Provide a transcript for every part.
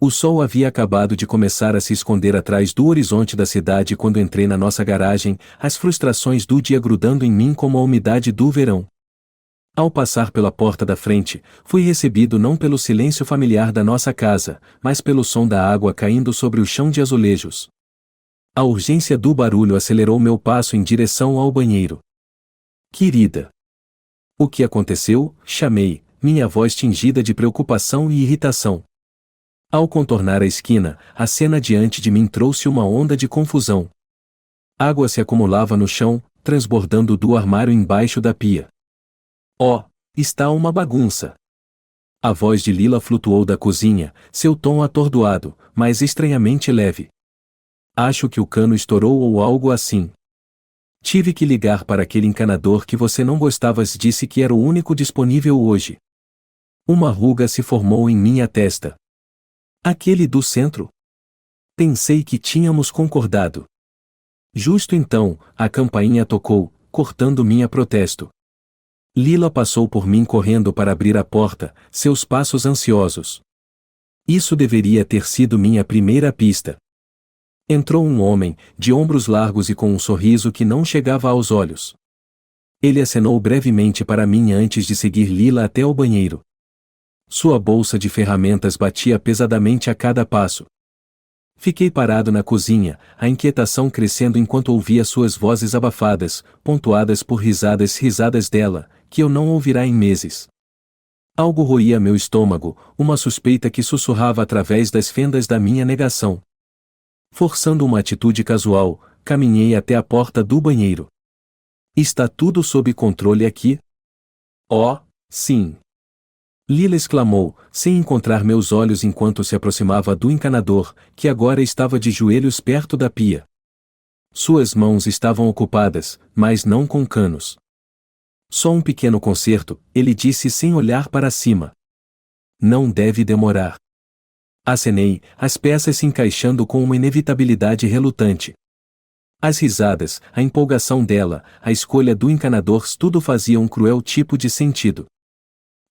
O sol havia acabado de começar a se esconder atrás do horizonte da cidade quando entrei na nossa garagem, as frustrações do dia grudando em mim como a umidade do verão. Ao passar pela porta da frente, fui recebido não pelo silêncio familiar da nossa casa, mas pelo som da água caindo sobre o chão de azulejos. A urgência do barulho acelerou meu passo em direção ao banheiro. Querida! O que aconteceu? Chamei, minha voz tingida de preocupação e irritação. Ao contornar a esquina, a cena diante de mim trouxe uma onda de confusão. Água se acumulava no chão, transbordando do armário embaixo da pia. Oh, está uma bagunça! A voz de Lila flutuou da cozinha, seu tom atordoado, mas estranhamente leve. Acho que o cano estourou ou algo assim. Tive que ligar para aquele encanador que você não gostava, disse que era o único disponível hoje. Uma ruga se formou em minha testa. Aquele do centro? Pensei que tínhamos concordado. Justo então, a campainha tocou, cortando minha protesto. Lila passou por mim correndo para abrir a porta, seus passos ansiosos. Isso deveria ter sido minha primeira pista. Entrou um homem, de ombros largos e com um sorriso que não chegava aos olhos. Ele acenou brevemente para mim antes de seguir Lila até o banheiro. Sua bolsa de ferramentas batia pesadamente a cada passo. Fiquei parado na cozinha, a inquietação crescendo enquanto ouvia suas vozes abafadas, pontuadas por risadas dela, que eu não ouvirá em meses. Algo roía meu estômago, uma suspeita que sussurrava através das fendas da minha negação. Forçando uma atitude casual, caminhei até a porta do banheiro. Está tudo sob controle aqui? Oh, sim! Lila exclamou, sem encontrar meus olhos enquanto se aproximava do encanador, que agora estava de joelhos perto da pia. Suas mãos estavam ocupadas, mas não com canos. Só um pequeno conserto, ele disse sem olhar para cima. Não deve demorar. Acenei, as peças se encaixando com uma inevitabilidade relutante. As risadas, a empolgação dela, a escolha do encanador, tudo fazia um cruel tipo de sentido.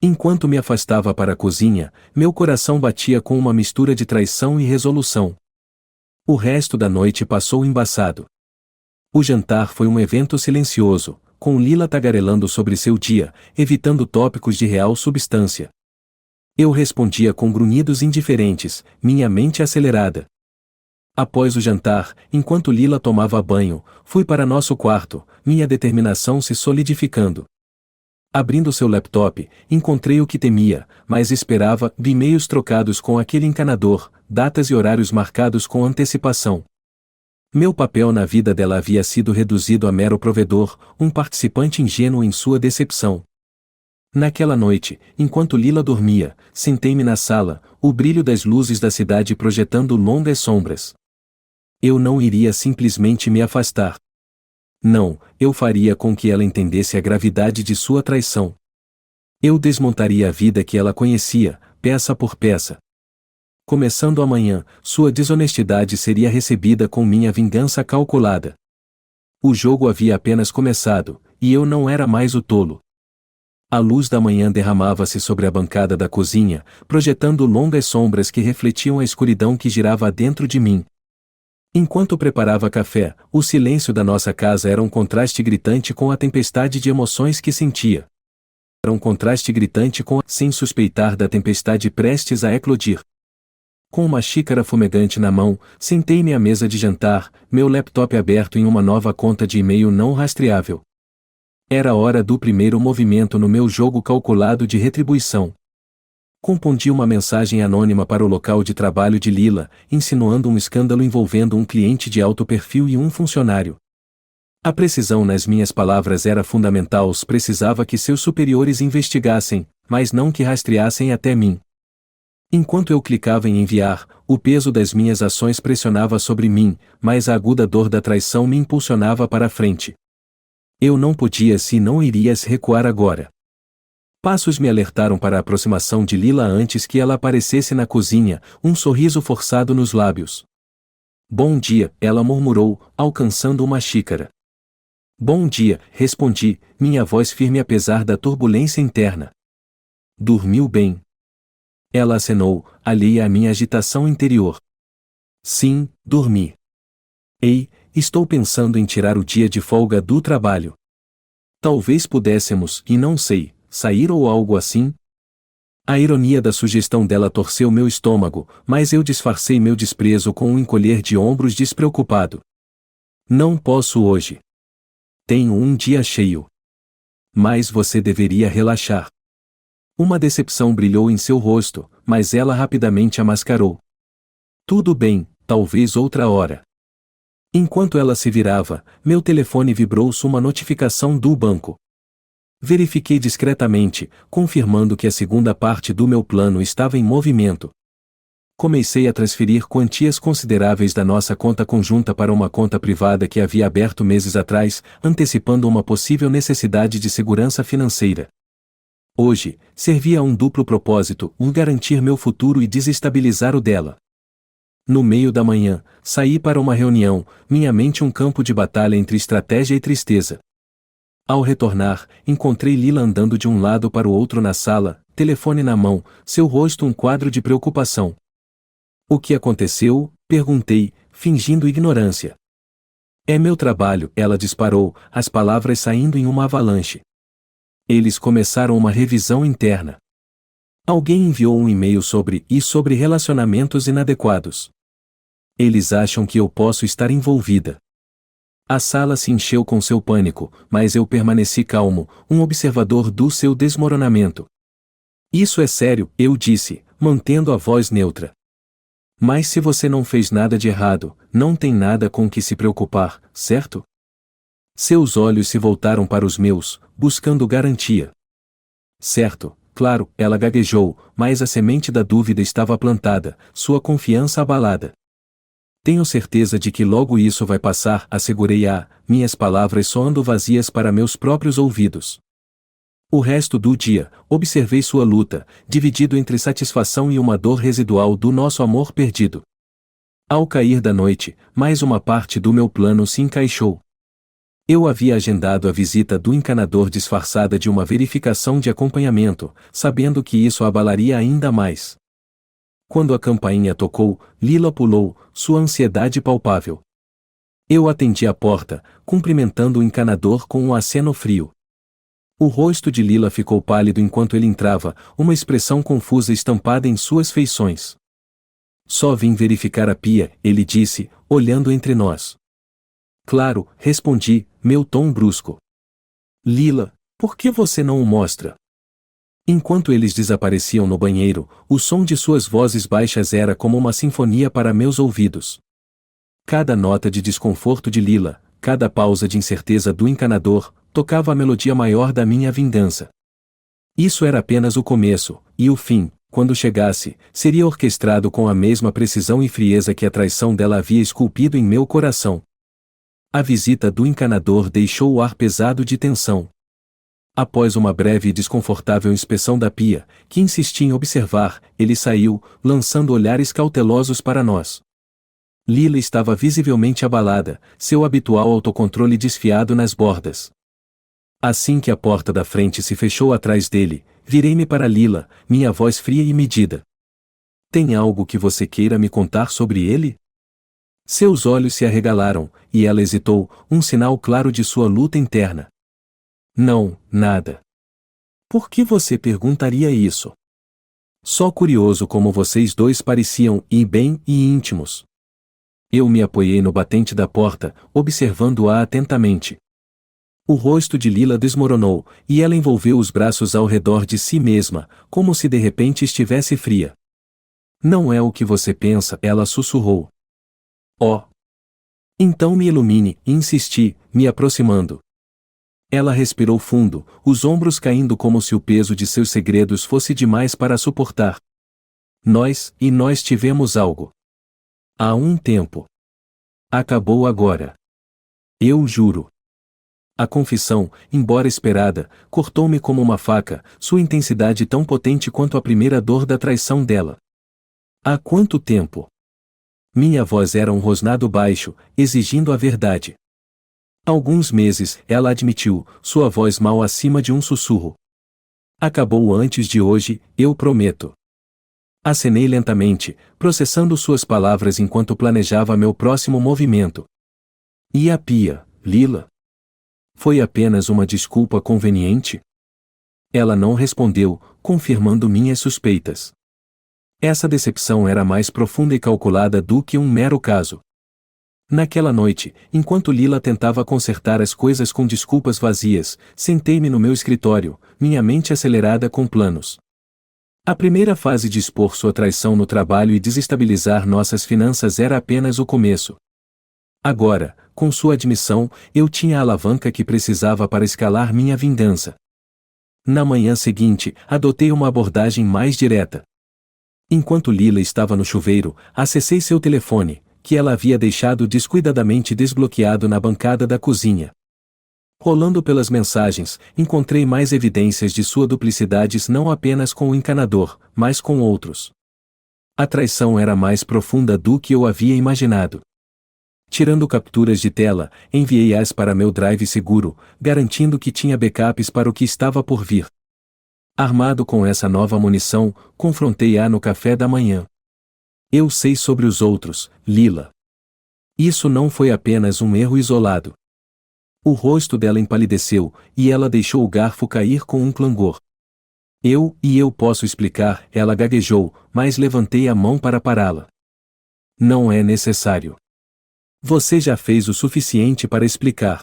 Enquanto me afastava para a cozinha, meu coração batia com uma mistura de traição e resolução. O resto da noite passou embaçado. O jantar foi um evento silencioso, com Lila tagarelando sobre seu dia, evitando tópicos de real substância. Eu respondia com grunhidos indiferentes, minha mente acelerada. Após o jantar, enquanto Lila tomava banho, fui para nosso quarto, minha determinação se solidificando. Abrindo seu laptop, encontrei o que temia, mas esperava, e-mails trocados com aquele encanador, datas e horários marcados com antecipação. Meu papel na vida dela havia sido reduzido a mero provedor, um participante ingênuo em sua decepção. Naquela noite, enquanto Lila dormia, sentei-me na sala, o brilho das luzes da cidade projetando longas sombras. Eu não iria simplesmente me afastar. Não, eu faria com que ela entendesse a gravidade de sua traição. Eu desmontaria a vida que ela conhecia, peça por peça. Começando amanhã, sua desonestidade seria recebida com minha vingança calculada. O jogo havia apenas começado, e eu não era mais o tolo. A luz da manhã derramava-se sobre a bancada da cozinha, projetando longas sombras que refletiam a escuridão que girava dentro de mim. Enquanto preparava café, o silêncio da nossa casa era um contraste gritante com a tempestade de emoções que sentia. Era um contraste gritante sem suspeitar da tempestade prestes a eclodir. Com uma xícara fumegante na mão, sentei-me à mesa de jantar, meu laptop aberto em uma nova conta de e-mail não rastreável. Era hora do primeiro movimento no meu jogo calculado de retribuição. Compondi uma mensagem anônima para o local de trabalho de Lila, insinuando um escândalo envolvendo um cliente de alto perfil e um funcionário. A precisão nas minhas palavras era fundamental, precisava que seus superiores investigassem, mas não que rastreassem até mim. Enquanto eu clicava em enviar, o peso das minhas ações pressionava sobre mim, mas a aguda dor da traição me impulsionava para a frente. Eu não podia se não irias recuar agora. Passos me alertaram para a aproximação de Lila antes que ela aparecesse na cozinha, um sorriso forçado nos lábios. Bom dia, ela murmurou, alcançando uma xícara. Bom dia, respondi, minha voz firme apesar da turbulência interna. Dormiu bem? Ela acenou, alheia à minha agitação interior. Sim, dormi. Ei, estou pensando em tirar o dia de folga do trabalho. Talvez pudéssemos, e não sei, sair ou algo assim? A ironia da sugestão dela torceu meu estômago, mas eu disfarcei meu desprezo com um encolher de ombros despreocupado. Não posso hoje. Tenho um dia cheio. Mas você deveria relaxar. Uma decepção brilhou em seu rosto, mas ela rapidamente a mascarou. Tudo bem, talvez outra hora. Enquanto ela se virava, meu telefone vibrou uma notificação do banco. Verifiquei discretamente, confirmando que a segunda parte do meu plano estava em movimento. Comecei a transferir quantias consideráveis da nossa conta conjunta para uma conta privada que havia aberto meses atrás, antecipando uma possível necessidade de segurança financeira. Hoje, servia a um duplo propósito: garantir meu futuro e desestabilizar o dela. No meio da manhã, saí para uma reunião, minha mente um campo de batalha entre estratégia e tristeza. Ao retornar, encontrei Lila andando de um lado para o outro na sala, telefone na mão, seu rosto um quadro de preocupação. O que aconteceu? Perguntei, fingindo ignorância. É meu trabalho, ela disparou, as palavras saindo em uma avalanche. Eles começaram uma revisão interna. Alguém enviou um e-mail sobre relacionamentos inadequados. Eles acham que eu posso estar envolvida. A sala se encheu com seu pânico, mas eu permaneci calmo, um observador do seu desmoronamento. Isso é sério, eu disse, mantendo a voz neutra. Mas se você não fez nada de errado, não tem nada com que se preocupar, certo? Seus olhos se voltaram para os meus, buscando garantia. Certo, claro, ela gaguejou, mas a semente da dúvida estava plantada, sua confiança abalada. Tenho certeza de que logo isso vai passar, assegurei minhas palavras soando vazias para meus próprios ouvidos. O resto do dia, observei sua luta, dividido entre satisfação e uma dor residual do nosso amor perdido. Ao cair da noite, mais uma parte do meu plano se encaixou. Eu havia agendado a visita do encanador disfarçada de uma verificação de acompanhamento, sabendo que isso a abalaria ainda mais. Quando a campainha tocou, Lila pulou, sua ansiedade palpável. Eu atendi a porta, cumprimentando o encanador com um aceno frio. O rosto de Lila ficou pálido enquanto ele entrava, uma expressão confusa estampada em suas feições. Só vim verificar a pia, ele disse, olhando entre nós. Claro, respondi, meu tom brusco. Lila, por que você não o mostra? Enquanto eles desapareciam no banheiro, o som de suas vozes baixas era como uma sinfonia para meus ouvidos. Cada nota de desconforto de Lila, cada pausa de incerteza do encanador, tocava a melodia maior da minha vingança. Isso era apenas o começo, e o fim, quando chegasse, seria orquestrado com a mesma precisão e frieza que a traição dela havia esculpido em meu coração. A visita do encanador deixou o ar pesado de tensão. Após uma breve e desconfortável inspeção da pia, que insisti em observar, ele saiu, lançando olhares cautelosos para nós. Lila estava visivelmente abalada, seu habitual autocontrole desfiado nas bordas. Assim que a porta da frente se fechou atrás dele, virei-me para Lila, minha voz fria e medida. Tem algo que você queira me contar sobre ele? Seus olhos se arregalaram, e ela hesitou, um sinal claro de sua luta interna. Não, nada. Por que você perguntaria isso? Só curioso como vocês dois pareciam bem e íntimos. Eu me apoiei no batente da porta, observando-a atentamente. O rosto de Lila desmoronou, e ela envolveu os braços ao redor de si mesma, como se de repente estivesse fria. Não é o que você pensa, ela sussurrou. Oh! Então me ilumine, insisti, me aproximando. Ela respirou fundo, os ombros caindo como se o peso de seus segredos fosse demais para suportar. Nós tivemos algo. Há um tempo. Acabou agora. Eu juro. A confissão, embora esperada, cortou-me como uma faca, sua intensidade tão potente quanto a primeira dor da traição dela. Há quanto tempo? Minha voz era um rosnado baixo, exigindo a verdade. Alguns meses, ela admitiu, sua voz mal acima de um sussurro. Acabou antes de hoje, eu prometo. Acenei lentamente, processando suas palavras enquanto planejava meu próximo movimento. E a pia, Lila? Foi apenas uma desculpa conveniente? Ela não respondeu, confirmando minhas suspeitas. Essa decepção era mais profunda e calculada do que um mero caso. Naquela noite, enquanto Lila tentava consertar as coisas com desculpas vazias, sentei-me no meu escritório, minha mente acelerada com planos. A primeira fase de expor sua traição no trabalho e desestabilizar nossas finanças era apenas o começo. Agora, com sua admissão, eu tinha a alavanca que precisava para escalar minha vingança. Na manhã seguinte, adotei uma abordagem mais direta. Enquanto Lila estava no chuveiro, acessei seu telefone, que ela havia deixado descuidadamente desbloqueado na bancada da cozinha. Rolando pelas mensagens, encontrei mais evidências de sua duplicidade não apenas com o encanador, mas com outros. A traição era mais profunda do que eu havia imaginado. Tirando capturas de tela, enviei-as para meu drive seguro, garantindo que tinha backups para o que estava por vir. Armado com essa nova munição, confrontei-a no café da manhã. Eu sei sobre os outros, Lila. Isso não foi apenas um erro isolado. O rosto dela empalideceu, e ela deixou o garfo cair com um clangor. Eu posso explicar, ela gaguejou, mas levantei a mão para pará-la. Não é necessário. Você já fez o suficiente para explicar.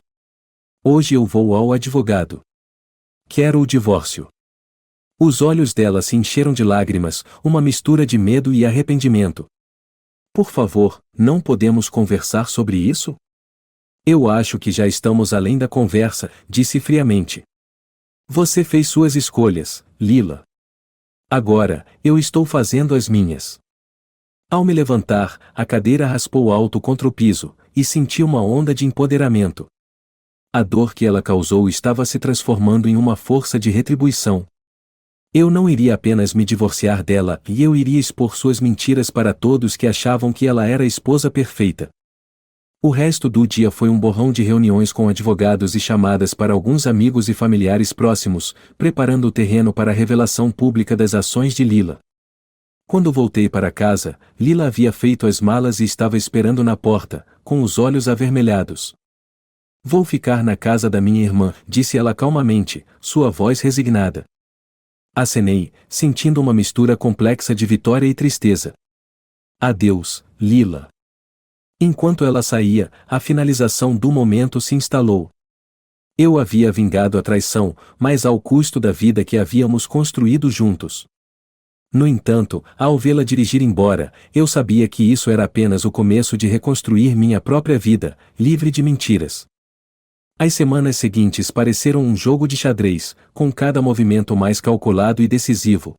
Hoje eu vou ao advogado. Quero o divórcio. Os olhos dela se encheram de lágrimas, uma mistura de medo e arrependimento. Por favor, não podemos conversar sobre isso? Eu acho que já estamos além da conversa, disse friamente. Você fez suas escolhas, Lila. Agora, eu estou fazendo as minhas. Ao me levantar, a cadeira raspou alto contra o piso, e senti uma onda de empoderamento. A dor que ela causou estava se transformando em uma força de retribuição. Eu não iria apenas me divorciar dela, e eu iria expor suas mentiras para todos que achavam que ela era a esposa perfeita. O resto do dia foi um borrão de reuniões com advogados e chamadas para alguns amigos e familiares próximos, preparando o terreno para a revelação pública das ações de Lila. Quando voltei para casa, Lila havia feito as malas e estava esperando na porta, com os olhos avermelhados. Vou ficar na casa da minha irmã, disse ela calmamente, sua voz resignada. Acenei, sentindo uma mistura complexa de vitória e tristeza. Adeus, Lila. Enquanto ela saía, a finalização do momento se instalou. Eu havia vingado a traição, mas ao custo da vida que havíamos construído juntos. No entanto, ao vê-la dirigir embora, eu sabia que isso era apenas o começo de reconstruir minha própria vida, livre de mentiras. As semanas seguintes pareceram um jogo de xadrez, com cada movimento mais calculado e decisivo.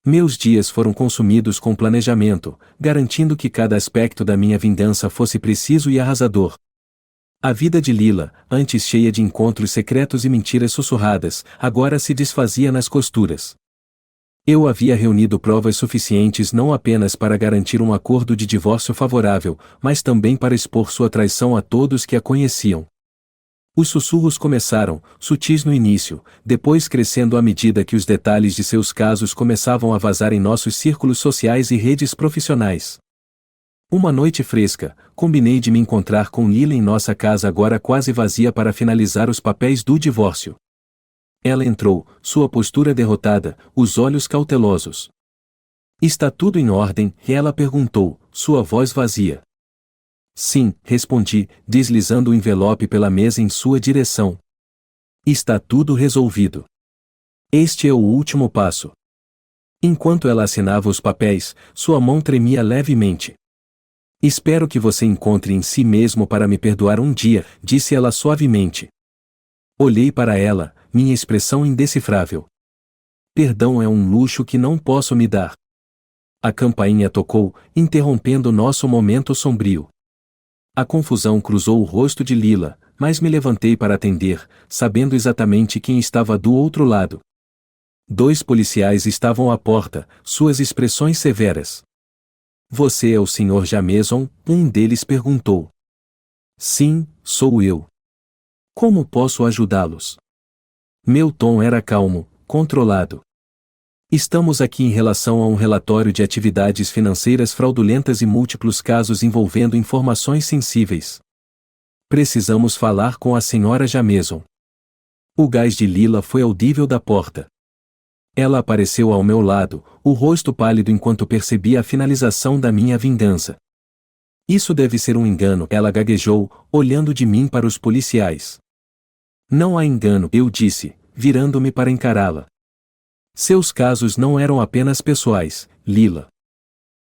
Meus dias foram consumidos com planejamento, garantindo que cada aspecto da minha vingança fosse preciso e arrasador. A vida de Lila, antes cheia de encontros secretos e mentiras sussurradas, agora se desfazia nas costuras. Eu havia reunido provas suficientes não apenas para garantir um acordo de divórcio favorável, mas também para expor sua traição a todos que a conheciam. Os sussurros começaram, sutis no início, depois crescendo à medida que os detalhes de seus casos começavam a vazar em nossos círculos sociais e redes profissionais. Uma noite fresca, combinei de me encontrar com Lila em nossa casa agora quase vazia para finalizar os papéis do divórcio. Ela entrou, sua postura derrotada, os olhos cautelosos. Está tudo em ordem? Ela perguntou, sua voz vazia. Sim, respondi, deslizando o envelope pela mesa em sua direção. Está tudo resolvido. Este é o último passo. Enquanto ela assinava os papéis, sua mão tremia levemente. Espero que você encontre em si mesmo para me perdoar um dia, disse ela suavemente. Olhei para ela, minha expressão indecifrável. Perdão é um luxo que não posso me dar. A campainha tocou, interrompendo nosso momento sombrio. A confusão cruzou o rosto de Lila, mas me levantei para atender, sabendo exatamente quem estava do outro lado. 2 policiais estavam à porta, suas expressões severas. Você é o Sr. Jameson? Um deles perguntou. Sim, sou eu. Como posso ajudá-los? Meu tom era calmo, controlado. Estamos aqui em relação a um relatório de atividades financeiras fraudulentas e múltiplos casos envolvendo informações sensíveis. Precisamos falar com a senhora Jameson. O gás de Lila foi audível da porta. Ela apareceu ao meu lado, o rosto pálido enquanto percebia a finalização da minha vingança. Isso deve ser um engano, ela gaguejou, olhando de mim para os policiais. Não há engano, eu disse, virando-me para encará-la. Seus casos não eram apenas pessoais, Lila.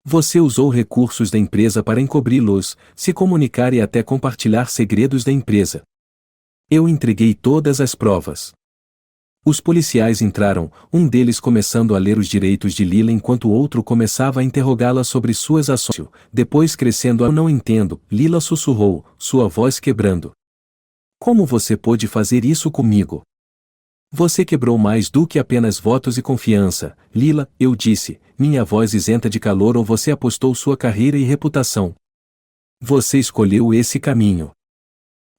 Você usou recursos da empresa para encobri-los, se comunicar e até compartilhar segredos da empresa. Eu entreguei todas as provas. Os policiais entraram, um deles começando a ler os direitos de Lila enquanto o outro começava a interrogá-la sobre suas ações. Depois crescendo a "Eu não entendo", Lila sussurrou, sua voz quebrando. Como você pôde fazer isso comigo? Você quebrou mais do que apenas votos e confiança, Lila, eu disse, minha voz isenta de calor, ou você apostou sua carreira e reputação. Você escolheu esse caminho.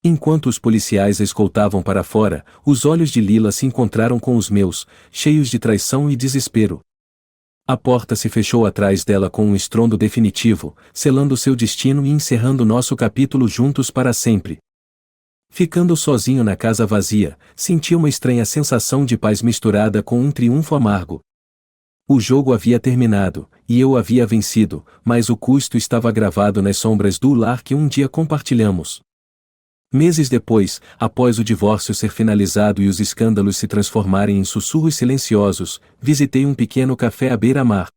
Enquanto os policiais a escoltavam para fora, os olhos de Lila se encontraram com os meus, cheios de traição e desespero. A porta se fechou atrás dela com um estrondo definitivo, selando seu destino e encerrando nosso capítulo juntos para sempre. Ficando sozinho na casa vazia, senti uma estranha sensação de paz misturada com um triunfo amargo. O jogo havia terminado, e eu havia vencido, mas o custo estava gravado nas sombras do lar que um dia compartilhamos. Meses depois, após o divórcio ser finalizado e os escândalos se transformarem em sussurros silenciosos, visitei um pequeno café à beira-mar.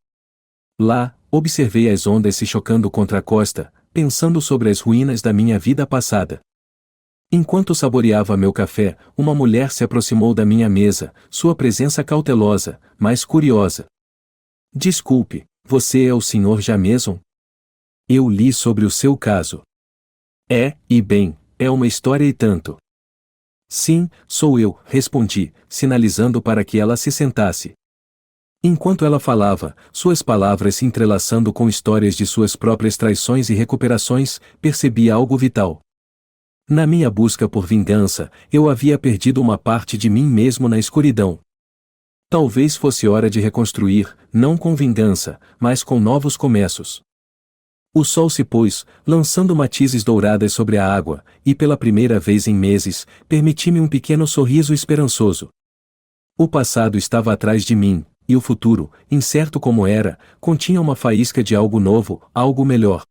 Lá, observei as ondas se chocando contra a costa, pensando sobre as ruínas da minha vida passada. Enquanto saboreava meu café, uma mulher se aproximou da minha mesa, sua presença cautelosa, mas curiosa. Desculpe, você é o Sr. Jameson? Eu li sobre o seu caso. E bem, é uma história e tanto. Sim, sou eu, respondi, sinalizando para que ela se sentasse. Enquanto ela falava, suas palavras se entrelaçando com histórias de suas próprias traições e recuperações, percebi algo vital. Na minha busca por vingança, eu havia perdido uma parte de mim mesmo na escuridão. Talvez fosse hora de reconstruir, não com vingança, mas com novos começos. O sol se pôs, lançando matizes douradas sobre a água, e pela primeira vez em meses, permiti-me um pequeno sorriso esperançoso. O passado estava atrás de mim, e o futuro, incerto como era, continha uma faísca de algo novo, algo melhor.